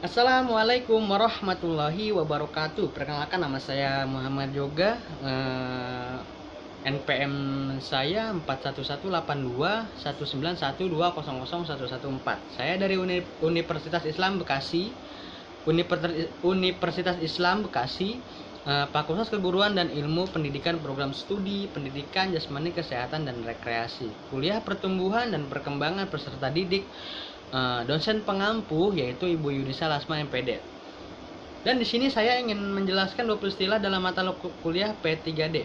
Assalamualaikum warahmatullahi wabarakatuh. Perkenalkan, nama saya Muhammad Yoga. NPM saya 41182191200114. Saya dari Universitas Islam Bekasi. Universitas Islam Bekasi, Fakultas Keguruan dan Ilmu Pendidikan, Program Studi Pendidikan Jasmani, Kesehatan dan Rekreasi, Kuliah Pertumbuhan dan Perkembangan Peserta Didik, dosen pengampu yaitu Ibu Yunisa Lasma MPD. Dan di sini saya ingin menjelaskan 20 istilah dalam mata kuliah P3D.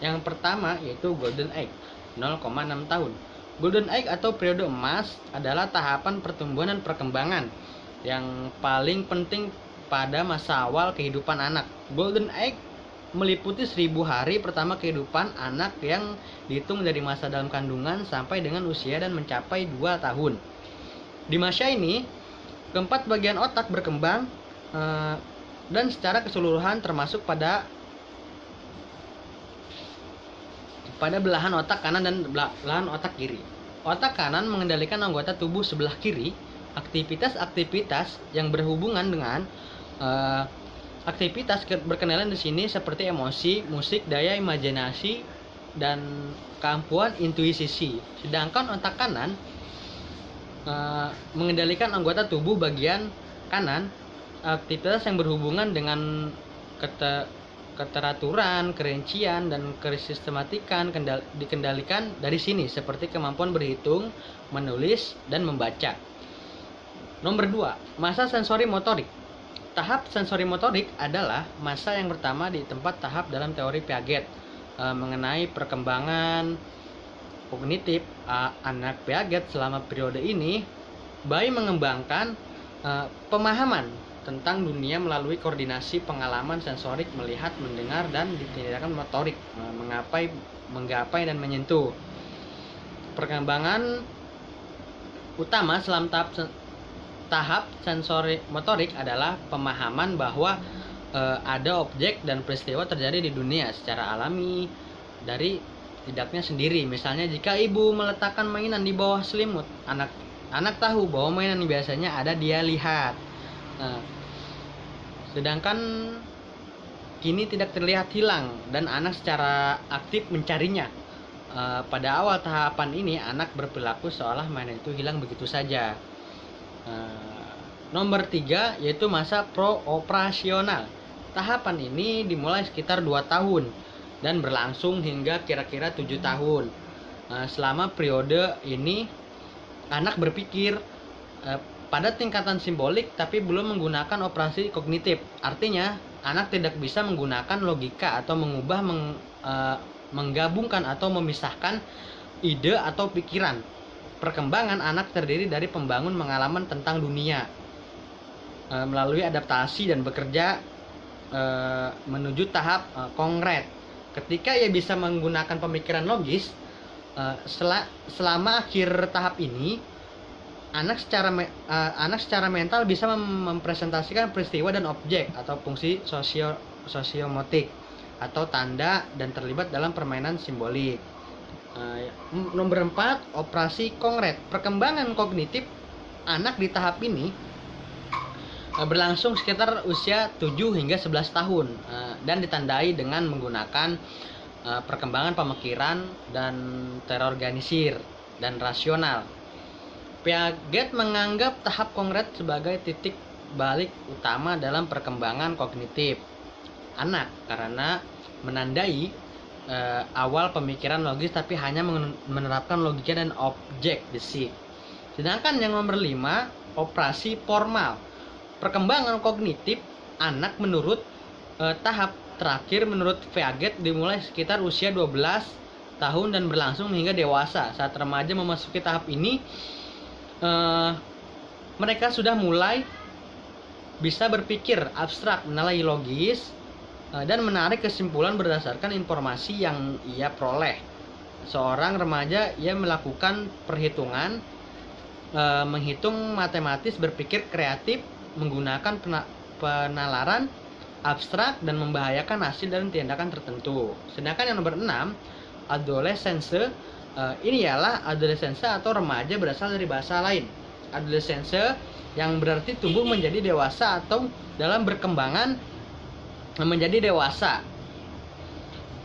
Yang pertama yaitu Golden Age, 0,6 tahun. Golden Age atau periode emas adalah tahapan pertumbuhan dan perkembangan yang paling penting pada masa awal kehidupan anak. Golden Age meliputi 1000 hari pertama kehidupan anak yang dihitung dari masa dalam kandungan sampai dengan usia dan mencapai 2 tahun. Di masa ini, keempat bagian otak berkembang dan secara keseluruhan termasuk pada belahan otak kanan dan belahan otak kiri. Otak kanan mengendalikan anggota tubuh sebelah kiri. Aktivitas-aktivitas yang berhubungan dengan aktivitas berkenalan di sini seperti emosi, musik, daya imajinasi, dan kemampuan intuisi. Sedangkan otak kanan mengendalikan anggota tubuh bagian kanan, aktivitas yang berhubungan dengan keteraturan, kerincian, dan kesistematikan dikendalikan dari sini seperti kemampuan berhitung, menulis, dan membaca. Nomor 2, masa sensori motorik. Tahap sensori motorik adalah masa yang pertama di tempat tahap dalam teori Piaget mengenai perkembangan kognitif anak Piaget. Selama periode ini, bayi mengembangkan pemahaman tentang dunia melalui koordinasi pengalaman sensorik, melihat, mendengar, dan tindakan motorik, menggapai dan menyentuh. Perkembangan utama selama tahap sensori motorik adalah pemahaman bahwa ada objek dan peristiwa terjadi di dunia secara alami dari tidaknya sendiri. Misalnya, jika ibu meletakkan mainan di bawah selimut, anak tahu bahwa mainan biasanya ada dia lihat. Sedangkan kini tidak terlihat hilang dan anak secara aktif mencarinya. Pada awal tahapan ini, anak berperilaku seolah mainan itu hilang begitu saja. Nomor 3 yaitu masa pro-operasional. Tahapan ini dimulai sekitar 2 tahun dan berlangsung hingga kira-kira 7 tahun. Selama periode ini, anak berpikir pada tingkatan simbolik tapi belum menggunakan operasi kognitif. Artinya, anak tidak bisa menggunakan logika atau mengubah, menggabungkan atau memisahkan ide atau pikiran. Perkembangan anak terdiri dari pembangun pengalaman tentang dunia melalui adaptasi dan bekerja menuju tahap konkret. Ketika ia bisa menggunakan pemikiran logis, selama akhir tahap ini, anak secara mental bisa mempresentasikan peristiwa dan objek atau fungsi sosiomotik atau tanda dan terlibat dalam permainan simbolik. Nomor 4, operasi konkret. Perkembangan kognitif anak di tahap ini berlangsung sekitar usia 7 hingga 11 tahun dan ditandai dengan menggunakan perkembangan pemikiran dan terorganisir dan rasional. Piaget menganggap tahap konkret sebagai titik balik utama dalam perkembangan kognitif anak karena menandai awal pemikiran logis tapi hanya menerapkan logika dan objek besi. Sedangkan yang nomor 5, operasi formal. Perkembangan kognitif anak menurut tahap terakhir menurut Piaget dimulai sekitar usia 12 tahun dan berlangsung hingga dewasa. Saat remaja memasuki tahap ini, mereka sudah mulai bisa berpikir abstrak, menilai logis, dan menarik kesimpulan berdasarkan informasi yang ia peroleh. Seorang remaja ia melakukan perhitungan, menghitung matematis, berpikir kreatif, menggunakan penalaran abstrak, dan membahayakan hasil dan tindakan tertentu. Sedangkan yang nomor 6, adolescense. Ini ialah adolescense atau remaja berasal dari bahasa lain. Adolescense yang berarti tumbuh menjadi dewasa atau dalam berkembangan menjadi dewasa.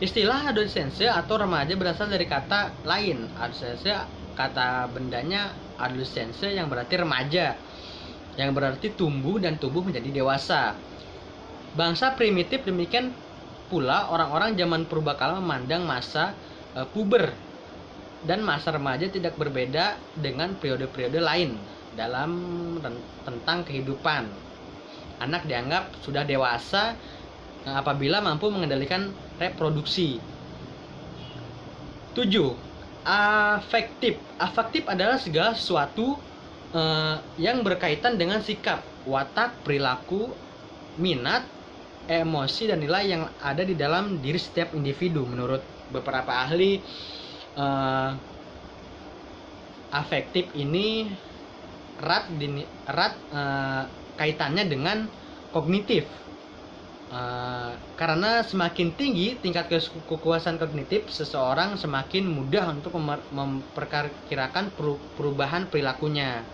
Istilah adolescense atau remaja berasal dari kata lain. Adolescence kata bendanya adolescence yang berarti remaja, yang berarti tumbuh dan tumbuh menjadi dewasa. Bangsa primitif demikian pula orang-orang zaman purbakala memandang masa puber dan masa remaja tidak berbeda dengan periode-periode lain dalam tentang kehidupan. Anak dianggap sudah dewasa apabila mampu mengendalikan reproduksi. 7. Afektif. Afektif adalah segala sesuatu yang berkaitan dengan sikap, watak, perilaku, minat, emosi, dan nilai yang ada di dalam diri setiap individu. Menurut beberapa ahli, afektif ini erat kaitannya dengan kognitif. Karena semakin tinggi tingkat kekuasaan kognitif seseorang, semakin mudah untuk memperkirakan perubahan perilakunya.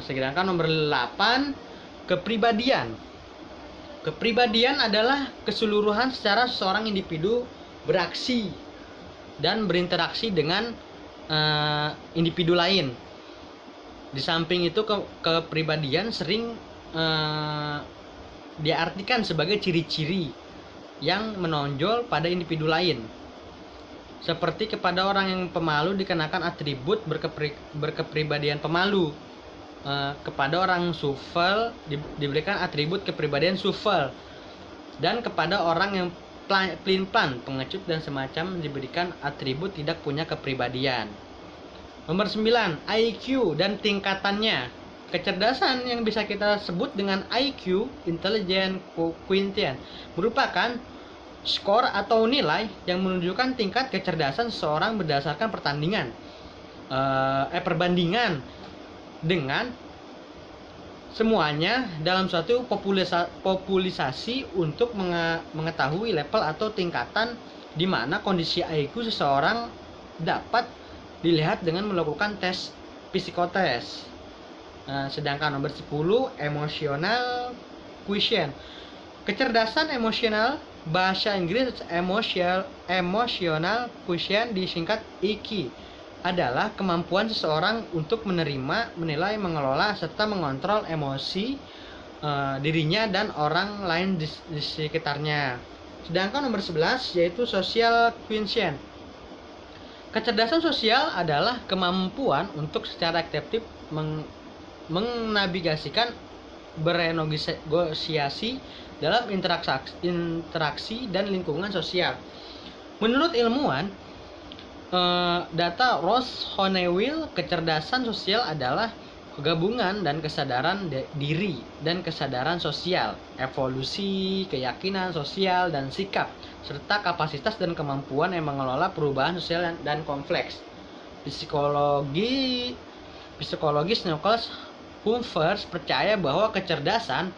Sedangkan nomor 8, kepribadian. Kepribadian adalah keseluruhan secara seseorang individu beraksi dan berinteraksi dengan individu lain. Di samping itu, kepribadian sering diartikan sebagai ciri-ciri yang menonjol pada individu lain. Seperti kepada orang yang pemalu dikenakan atribut berkepribadian pemalu. Kepada orang supel diberikan atribut kepribadian supel, dan kepada orang yang pelin-pelan, pengecut dan semacam diberikan atribut tidak punya kepribadian. Nomor 9, IQ dan tingkatannya. Kecerdasan yang bisa kita sebut dengan IQ, Intelligence Quotient, merupakan skor atau nilai yang menunjukkan tingkat kecerdasan seseorang berdasarkan perbandingan dengan semuanya dalam suatu populasi untuk mengetahui level atau tingkatan di mana kondisi IQ seseorang dapat dilihat dengan melakukan tes psikotes. Sedangkan nomor 10, emotional quotient. Kecerdasan emosional, bahasa Inggris emotional quotient disingkat EQ, adalah kemampuan seseorang untuk menerima, menilai, mengelola, serta mengontrol emosi dirinya dan orang lain di sekitarnya. Sedangkan nomor 11 yaitu social quotient. Kecerdasan sosial adalah kemampuan untuk secara efektif menavigasikan, bernegosiasi dalam interaksi dan lingkungan sosial. Menurut ilmuwan data Ross Honeywell, kecerdasan sosial adalah gabungan dan kesadaran diri dan kesadaran sosial, evolusi, keyakinan sosial dan sikap, serta kapasitas dan kemampuan yang mengelola perubahan sosial dan kompleks. Psikologis Nicholas Humphreys percaya bahwa kecerdasan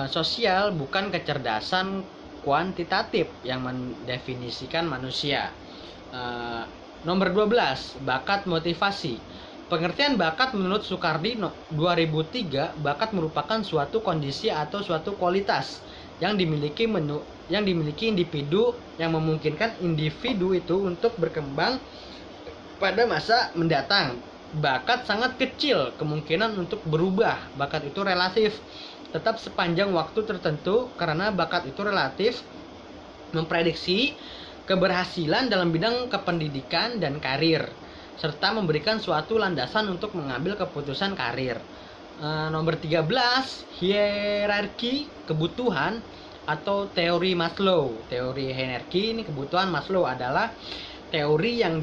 sosial bukan kecerdasan kuantitatif yang mendefinisikan manusia. Nomor 12, bakat motivasi. Pengertian bakat menurut Sukardi 2003, bakat merupakan suatu kondisi atau suatu kualitas yang dimiliki individu yang memungkinkan individu itu untuk berkembang pada masa mendatang. Bakat sangat kecil kemungkinan untuk berubah. Bakat itu relatif, tetap sepanjang waktu tertentu, karena bakat itu relatif memprediksi keberhasilan dalam bidang kependidikan dan karir, serta memberikan suatu landasan untuk mengambil keputusan karir. Nomor 13, hierarki kebutuhan atau teori Maslow. Teori hierarki ini kebutuhan Maslow adalah teori yang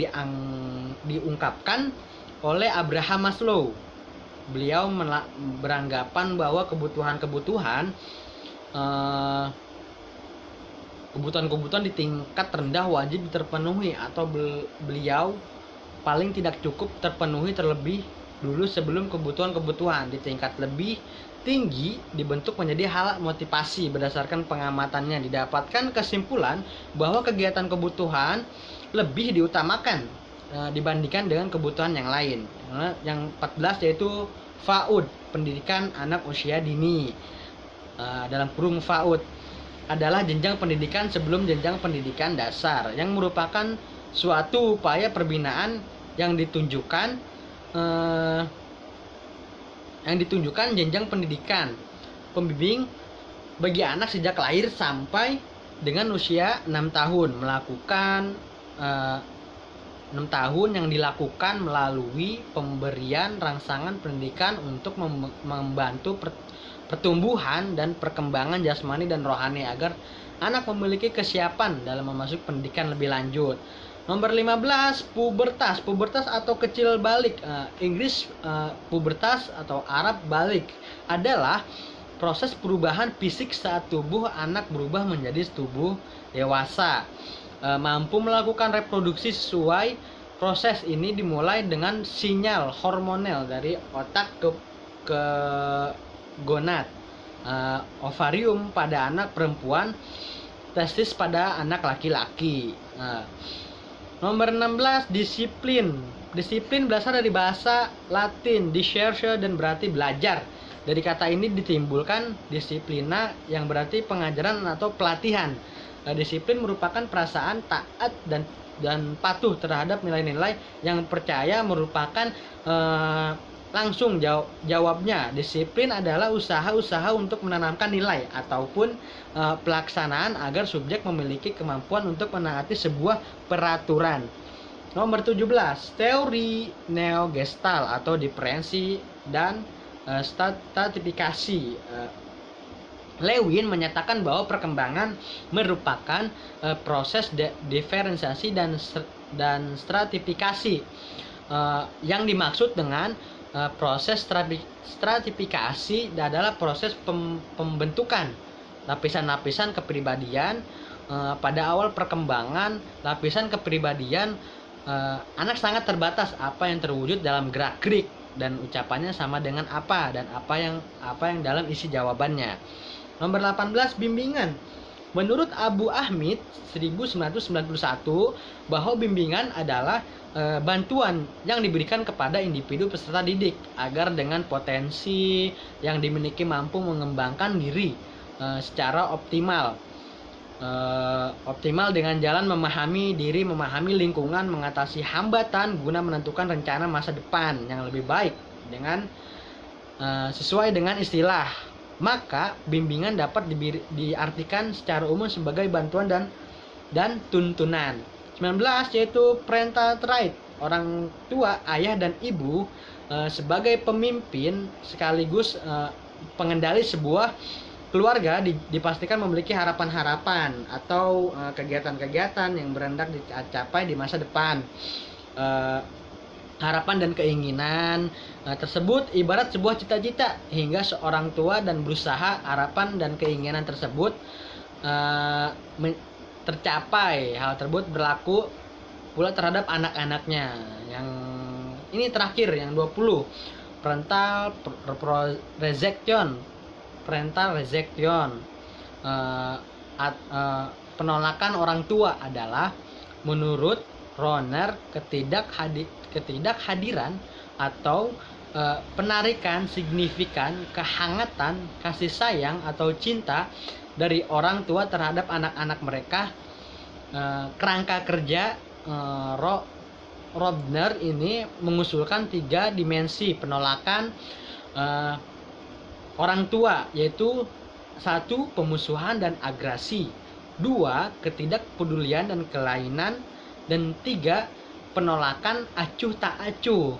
diungkapkan oleh Abraham Maslow. Beliau beranggapan bahwa kebutuhan-kebutuhan di tingkat rendah wajib terpenuhi, atau beliau paling tidak cukup terpenuhi terlebih dulu sebelum kebutuhan-kebutuhan di tingkat lebih tinggi dibentuk menjadi hal motivasi. Berdasarkan pengamatannya didapatkan kesimpulan bahwa kegiatan kebutuhan lebih diutamakan dibandingkan dengan kebutuhan yang lain. Yang 14 yaitu FAUD, pendidikan anak usia dini. Dalam kurung FAUD adalah jenjang pendidikan sebelum jenjang pendidikan dasar, yang merupakan suatu upaya pembinaan yang ditunjukkan jenjang pendidikan pembimbing bagi anak sejak lahir sampai dengan usia 6 tahun, melakukan 6 tahun yang dilakukan melalui pemberian rangsangan pendidikan untuk membantu pertumbuhan dan perkembangan jasmani dan rohani agar anak memiliki kesiapan dalam memasuki pendidikan lebih lanjut. Nomor 15, pubertas. Pubertas atau kecil balik, Inggris pubertas atau Arab balik, adalah proses perubahan fisik saat tubuh anak berubah menjadi tubuh dewasa, mampu melakukan reproduksi sesuai. Proses ini dimulai dengan sinyal hormonal dari otak ke gonad, ovarium pada anak perempuan, testis pada anak laki-laki. Nomor 16, disiplin. Disiplin berasal dari bahasa Latin discere dan berarti belajar. Dari kata ini ditimbulkan disiplina yang berarti pengajaran atau pelatihan. Disiplin merupakan perasaan taat dan patuh terhadap nilai-nilai yang percaya merupakan langsung jawabnya. Disiplin adalah usaha-usaha untuk menanamkan nilai ataupun pelaksanaan agar subjek memiliki kemampuan untuk menaati sebuah peraturan. Nomor 17, teori neo-gestalt atau diferensi dan stratifikasi. Lewin menyatakan bahwa perkembangan merupakan proses diferensiasi dan stratifikasi. Yang dimaksud dengan proses stratifikasi adalah proses pembentukan lapisan-lapisan kepribadian. Pada awal perkembangan lapisan kepribadian, anak sangat terbatas apa yang terwujud dalam gerak-gerik dan ucapannya sama dengan apa dan apa yang dalam isi jawabannya. Nomor 18, bimbingan. Menurut Abu Ahmid 1991, bahwa bimbingan adalah bantuan yang diberikan kepada individu peserta didik agar dengan potensi yang dimiliki mampu mengembangkan diri secara optimal dengan jalan memahami diri, memahami lingkungan, mengatasi hambatan guna menentukan rencana masa depan yang lebih baik dengan sesuai dengan istilah. Maka bimbingan dapat diartikan secara umum sebagai bantuan dan tuntunan. 19, yaitu parental trait. Orang tua, ayah dan ibu sebagai pemimpin sekaligus pengendali sebuah keluarga dipastikan memiliki harapan-harapan atau kegiatan-kegiatan yang berendak dicapai di masa depan. Harapan dan keinginan tersebut ibarat sebuah cita-cita hingga seorang tua dan berusaha harapan dan keinginan tersebut tercapai. Hal tersebut berlaku pula terhadap anak-anaknya. Yang ini terakhir, yang 20, parental rejection. Penolakan orang tua adalah menurut Rohner ketidakhadiran atau penarikan signifikan kehangatan, kasih sayang atau cinta dari orang tua terhadap anak-anak mereka. Kerangka kerja Rohner ini mengusulkan 3 dimensi penolakan orang tua, yaitu 1, pemusuhan dan agresi, 2, ketidakpedulian dan kelainan, dan 3, penolakan acuh tak acuh.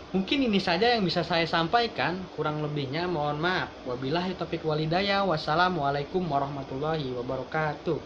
Mungkin ini saja yang bisa saya sampaikan, kurang lebihnya mohon maaf. Wabillahi taufiq walhidayah. Wassalamualaikum warahmatullahi wabarakatuh.